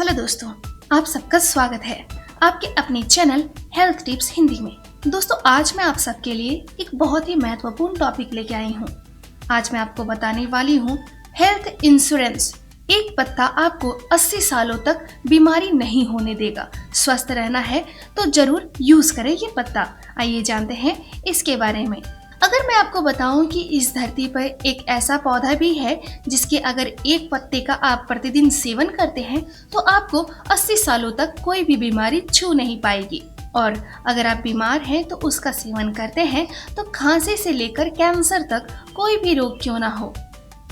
Hello दोस्तों, आप सबका स्वागत है आपके अपने चैनल हेल्थ टिप्स हिंदी में। दोस्तों, आज मैं आप सबके लिए एक बहुत ही महत्वपूर्ण टॉपिक लेके आई हूँ। आज मैं आपको बताने वाली हूँ हेल्थ इंश्योरेंस। एक पत्ता आपको 80 सालों तक बीमारी नहीं होने देगा। स्वस्थ रहना है तो जरूर यूज करें ये पत्ता। आइए जानते हैं इसके बारे में। अगर मैं आपको बताऊं कि इस धरती पर एक ऐसा पौधा भी है जिसके अगर एक पत्ते का आप प्रतिदिन सेवन करते हैं तो आपको 80 सालों तक कोई भी बीमारी छू नहीं पाएगी। और अगर आप बीमार हैं तो उसका सेवन करते हैं तो खांसी से लेकर कैंसर तक कोई भी रोग क्यों ना हो,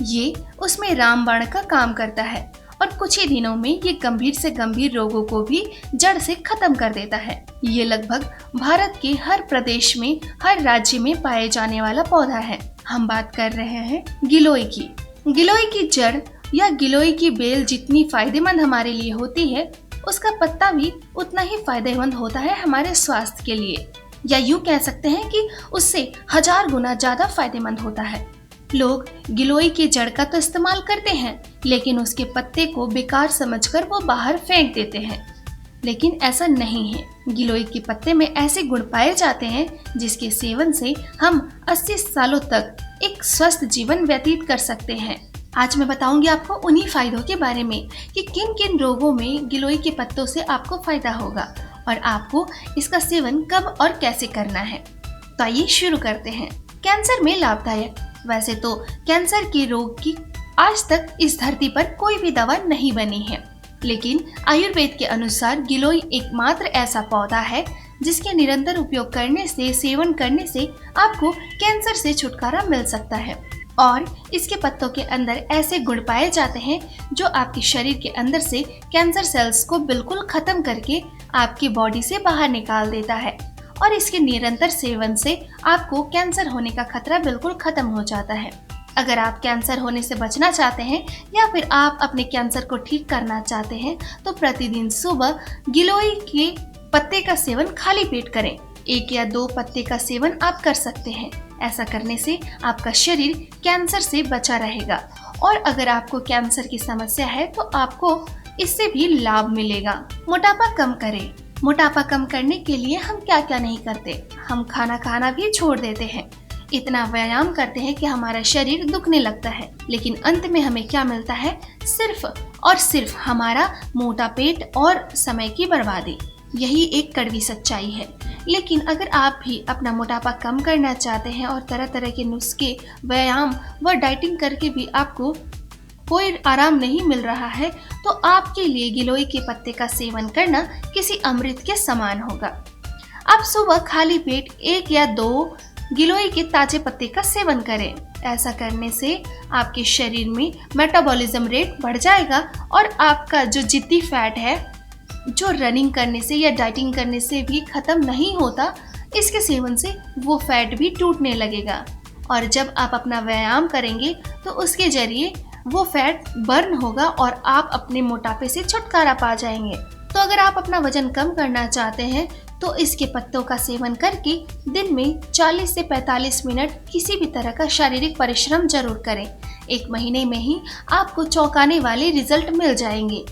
ये उसमें रामबाण का काम करता है और कुछ ही दिनों में ये गंभीर से गंभीर रोगों को भी जड़ से खत्म कर देता है। ये लगभग भारत के हर प्रदेश में, हर राज्य में पाए जाने वाला पौधा है। हम बात कर रहे हैं गिलोय की। गिलोय की जड़ या गिलोय की बेल जितनी फायदेमंद हमारे लिए होती है, उसका पत्ता भी उतना ही फायदेमंद होता है हमारे स्वास्थ्य के लिए, या यूँ कह सकते हैं कि उससे 1000 गुना ज्यादा फायदेमंद होता है। लोग गिलोय की जड़ का तो इस्तेमाल करते हैं, लेकिन उसके पत्ते को बेकार समझकर वो बाहर फेंक देते हैं। लेकिन ऐसा नहीं है। गिलोय के पत्ते में ऐसे गुण पाए जाते हैं जिसके सेवन से हम 80 सालों तक एक स्वस्थ जीवन व्यतीत कर सकते हैं। आज मैं बताऊंगी आपको उन्हीं फायदों के बारे में कि किन किन रोगों में गिलोय के पत्तों से आपको फायदा होगा और आपको इसका सेवन कब और कैसे करना है। तो आइए शुरू करते हैं। कैंसर में लाभदायक। वैसे तो कैंसर के रोग की आज तक इस धरती पर कोई भी दवा नहीं बनी है, लेकिन आयुर्वेद के अनुसार गिलोय एकमात्र ऐसा पौधा है जिसके निरंतर उपयोग करने से, सेवन करने से आपको कैंसर से छुटकारा मिल सकता है। और इसके पत्तों के अंदर ऐसे गुण पाए जाते हैं जो आपके शरीर के अंदर से कैंसर सेल्स को बिल्कुल खत्म करके आपकी बॉडी से बाहर निकाल देता है। और इसके निरंतर सेवन से आपको कैंसर होने का खतरा बिल्कुल खत्म हो जाता है। अगर आप कैंसर होने से बचना चाहते हैं या फिर आप अपने कैंसर को ठीक करना चाहते हैं तो प्रतिदिन सुबह गिलोय के पत्ते का सेवन खाली पेट करें। 1 या 2 पत्ते का सेवन आप कर सकते हैं। ऐसा करने से आपका शरीर कैंसर से बचा रहेगा। और अगर आपको कैंसर की समस्या है तो आपको इससे भी लाभ मिलेगा। मोटापा कम करें। मोटापा कम करने के लिए हम क्या क्या नहीं करते। हम खाना खाना भी छोड़ देते हैं, इतना व्यायाम करते हैं कि हमारा शरीर दुखने लगता है, लेकिन अंत में हमें क्या मिलता है? सिर्फ और सिर्फ हमारा मोटा पेट और समय की बर्बादी। यही एक कड़वी सच्चाई है। लेकिन अगर आप भी अपना मोटापा कम करना चाहते हैं और तरह तरह के नुस्खे, व्यायाम व डाइटिंग करके भी आपको कोई आराम नहीं मिल रहा है तो आपके लिए गिलोय के पत्ते का सेवन करना किसी अमृत के समान होगा। आप सुबह खाली पेट 1 या 2 गिलोय के ताजे पत्ते का सेवन करें। ऐसा करने से आपके शरीर में मेटाबॉलिज्म रेट बढ़ जाएगा और आपका जो जिद्दी फैट है, जो रनिंग करने से या डाइटिंग करने से भी खत्म नहीं होता, इसके सेवन से वो फैट भी टूटने लगेगा। और जब आप अपना व्यायाम करेंगे तो उसके जरिए वो फैट बर्न होगा और आप अपने मोटापे से छुटकारा पा जाएंगे। तो अगर आप अपना वजन कम करना चाहते हैं तो इसके पत्तों का सेवन करके दिन में 40 से 45 मिनट किसी भी तरह का शारीरिक परिश्रम जरूर करें। 1 महीने में ही आपको चौंकाने वाले रिजल्ट मिल जाएंगे।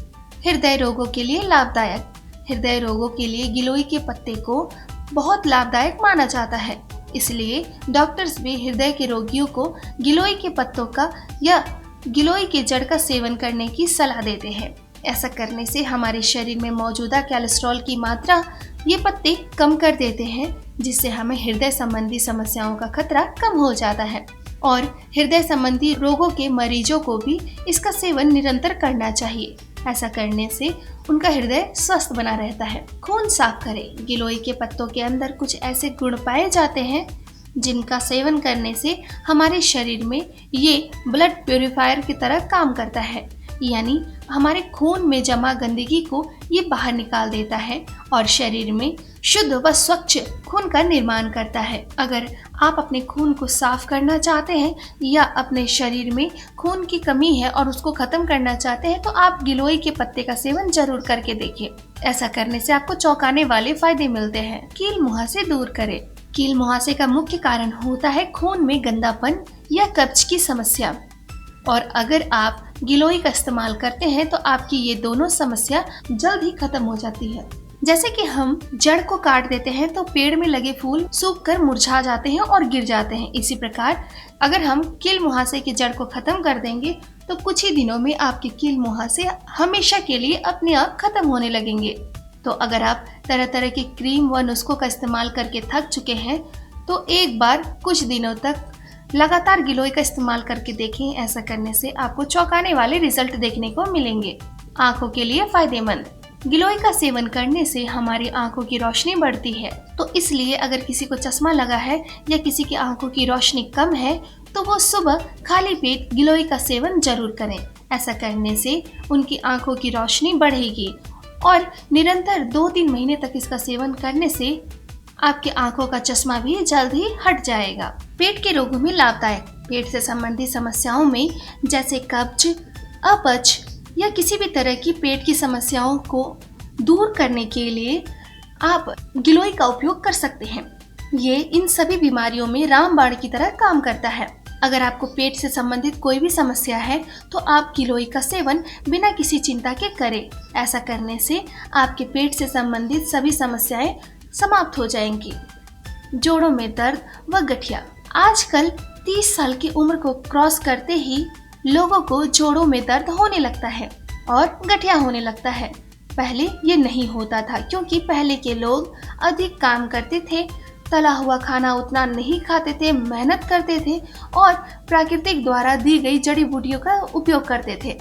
हृदय रोगों के लिए लाभदायक। हृदय रोगों के लिए गिलोय के पत्ते को बहुत लाभदायक माना जाता है, इसलिए डॉक्टर्स भी हृदय के रोगियों को गिलोय के पत्तों का या गिलोय के जड़ का सेवन करने की सलाह देते हैं। ऐसा करने से हमारे शरीर में मौजूदा कोलेस्ट्रॉल की मात्रा ये पत्ते कम कर देते हैं, जिससे हमें हृदय संबंधी समस्याओं का खतरा कम हो जाता है। और हृदय संबंधी रोगों के मरीजों को भी इसका सेवन निरंतर करना चाहिए। ऐसा करने से उनका हृदय स्वस्थ बना रहता है। खून साफ करें। गिलोय के पत्तों के अंदर कुछ ऐसे गुण पाए जाते हैं जिनका सेवन करने से हमारे शरीर में ये ब्लड प्यूरिफायर की तरह काम करता है, यानी हमारे खून में जमा गंदगी को ये बाहर निकाल देता है और शरीर में शुद्ध व स्वच्छ खून का निर्माण करता है। अगर आप अपने खून को साफ करना चाहते हैं या अपने शरीर में खून की कमी है और उसको खत्म करना चाहते हैं तो आप गिलोय के पत्ते का सेवन जरूर करके देखिए। ऐसा करने से आपको चौंकाने वाले फायदे मिलते हैं। कील मुहासे दूर करें। कील मुहासे का मुख्य कारण होता है खून में गंदापन या कब्ज की समस्या। और अगर आप गिलोय का इस्तेमाल करते हैं तो आपकी ये दोनों समस्या जल्द ही खत्म हो जाती है। जैसे कि हम जड़ को काट देते हैं तो पेड़ में लगे फूल सूख कर मुरझा जाते हैं और गिर जाते हैं। इसी प्रकार अगर हम कील मुहासे की जड़ को खत्म कर देंगे तो कुछ ही दिनों में आपके कील मुहासे हमेशा के लिए अपने आप खत्म होने लगेंगे। तो अगर आप तरह तरह की क्रीम व नुस्खों का इस्तेमाल करके थक चुके हैं तो एक बार कुछ दिनों तक लगातार गिलोय का इस्तेमाल करके देखें। ऐसा करने से आपको चौंकाने वाले रिजल्ट देखने को मिलेंगे। आंखों के लिए फायदेमंद। गिलोय का सेवन करने से हमारी आंखों की रोशनी बढ़ती है, तो इसलिए अगर किसी को चश्मा लगा है या किसी की आंखों की रोशनी कम है तो वो सुबह खाली पेट गिलोय का सेवन जरूर करें। ऐसा करने से उनकी आंखों की रोशनी बढ़ेगी और निरंतर 2-3 महीने तक इसका सेवन करने से आपकी आंखों का चश्मा भी जल्द ही हट जाएगा। पेट के रोगों में लाभदायक। पेट से संबंधित समस्याओं में जैसे कब्ज, अपच या किसी भी तरह की पेट की समस्याओं को दूर करने के लिए आप गिलोय का उपयोग कर सकते हैं। ये इन सभी बीमारियों में रामबाण की तरह काम करता है। अगर आपको पेट से संबंधित कोई भी समस्या है तो आप गिलोय का सेवन बिना किसी चिंता के करें। ऐसा करने से आपके पेट से संबंधित सभी समस्याएं समाप्त हो जाएंगी। जोड़ों में दर्द व गठिया। आजकल 30 साल की उम्र को क्रॉस करते ही लोगों को जोड़ों में दर्द होने लगता है और गठिया होने लगता है। पहले ये नहीं होता था क्योंकि पहले के लोग अधिक काम करते थे, तला हुआ खाना उतना नहीं खाते थे, मेहनत करते थे और प्राकृतिक द्वारा दी गई जड़ी बूटियों का उपयोग करते थे।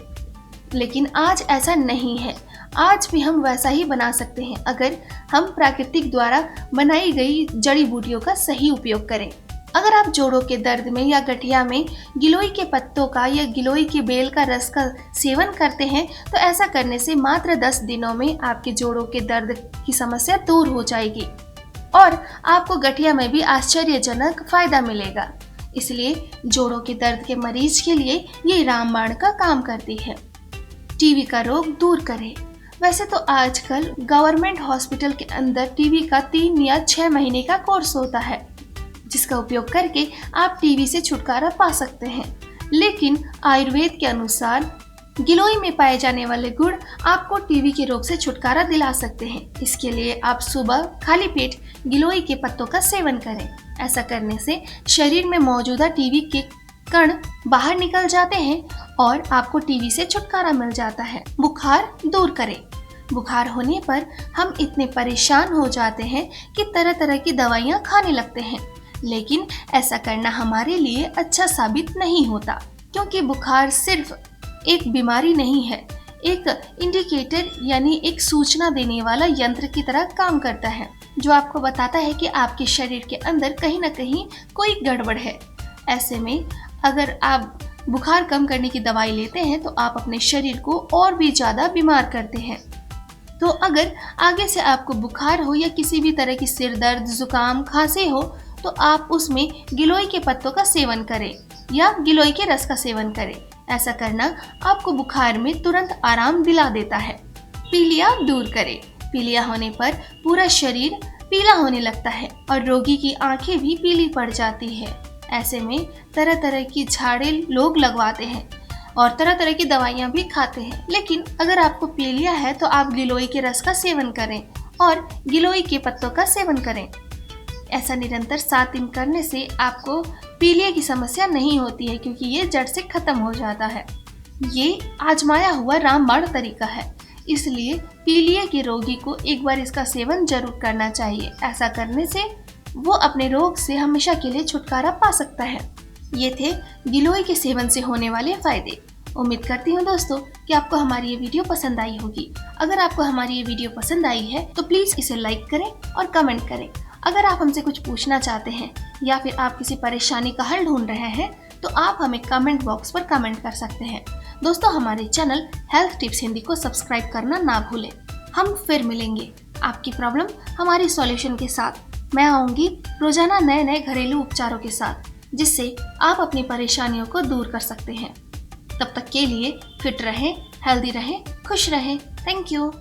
लेकिन आज ऐसा नहीं है। आज भी हम वैसा ही बना सकते हैं अगर हम प्राकृतिक द्वारा बनाई गई जड़ी बूटियों का सही उपयोग करें। अगर आप जोड़ों के दर्द में या गठिया में गिलोय के पत्तों का या गिलोय के बेल का रस का सेवन करते हैं तो ऐसा करने से मात्र 10 दिनों में आपके जोड़ों के दर्द की समस्या दूर हो जाएगी और आपको गठिया में भी आश्चर्यजनक फायदा मिलेगा। इसलिए जोड़ों के दर्द के मरीज के लिए ये रामबाण का काम करती है। टीबी का रोग दूर करे। वैसे तो आजकल गवर्नमेंट हॉस्पिटल के अंदर टीबी का 3 या 6 महीने का कोर्स होता है जिसका उपयोग करके आप टीबी से छुटकारा पा सकते हैं। लेकिन आयुर्वेद के अनुसार गिलोय में पाए जाने वाले गुण आपको टीबी के रोग से छुटकारा दिला सकते हैं। इसके लिए आप सुबह खाली पेट गिलोय के पत्तों का सेवन करें। ऐसा करने से शरीर में मौजूदा टीबी के कण बाहर निकल जाते हैं और आपको टीबी से छुटकारा मिल जाता है। बुखार दूर करें। बुखार होने पर हम इतने परेशान हो जाते हैं कि तरह तरह की दवाइयाँ खाने लगते हैं, लेकिन ऐसा करना हमारे लिए अच्छा साबित नहीं होता क्योंकि बुखार सिर्फ एक बीमारी नहीं है, एक इंडिकेटर यानी एक सूचना देने वाला यंत्र की तरह काम करता है जो आपको बताता है कि आपके शरीर के अंदर कहीं ना कहीं कोई गड़बड़ है। ऐसे में अगर आप बुखार कम करने की दवाई लेते हैं तो आप अपने शरीर को और भी ज़्यादा बीमार करते हैं। तो अगर आगे से आपको बुखार हो या किसी भी तरह की सिर दर्द, जुकाम, खांसी हो तो आप उसमें गिलोय के पत्तों का सेवन करें या गिलोय के रस का सेवन करें। ऐसा करना आपको बुखार में तुरंत आराम दिला देता है। पीलिया दूर करें। पीलिया होने पर पूरा शरीर पीला होने लगता है और रोगी की आंखें भी पीली पड़ जाती है। ऐसे में तरह तरह की झाड़े लोग लगवाते हैं और तरह तरह की दवाइयाँ भी खाते हैं। लेकिन अगर आपको पीलिया है तो आप गिलोय के रस का सेवन करें और गिलोय के पत्तों का सेवन करें। ऐसा निरंतर 7 दिन करने से आपको पीलिया की समस्या नहीं होती है क्योंकि ये जड़ से खत्म हो जाता है। ये आजमाया हुआ रामबाण तरीका है, इसलिए पीलिया के रोगी को एक बार इसका सेवन जरूर करना चाहिए। ऐसा करने से वो अपने रोग से हमेशा के लिए छुटकारा पा सकता है। ये थे गिलोय के सेवन से होने वाले फायदे। उम्मीद करती हूँ दोस्तों कि आपको हमारी ये वीडियो पसंद आई होगी। अगर आपको हमारी ये वीडियो पसंद आई है तो प्लीज़ इसे लाइक करें और कमेंट करें। अगर आप हमसे कुछ पूछना चाहते हैं या फिर आप किसी परेशानी का हल ढूंढ रहे हैं तो आप हमें कमेंट बॉक्स पर कमेंट कर सकते हैं। दोस्तों, हमारे चैनल हेल्थ टिप्स हिंदी को सब्सक्राइब करना ना भूलें। हम फिर मिलेंगे आपकी प्रॉब्लम हमारी सॉल्यूशन के साथ। मैं आऊँगी रोजाना नए नए घरेलू उपचारों के साथ जिससे आप अपनी परेशानियों को दूर कर सकते हैं। तब तक के लिए फिट रहें, हेल्दी रहें, खुश रहें। Thank you.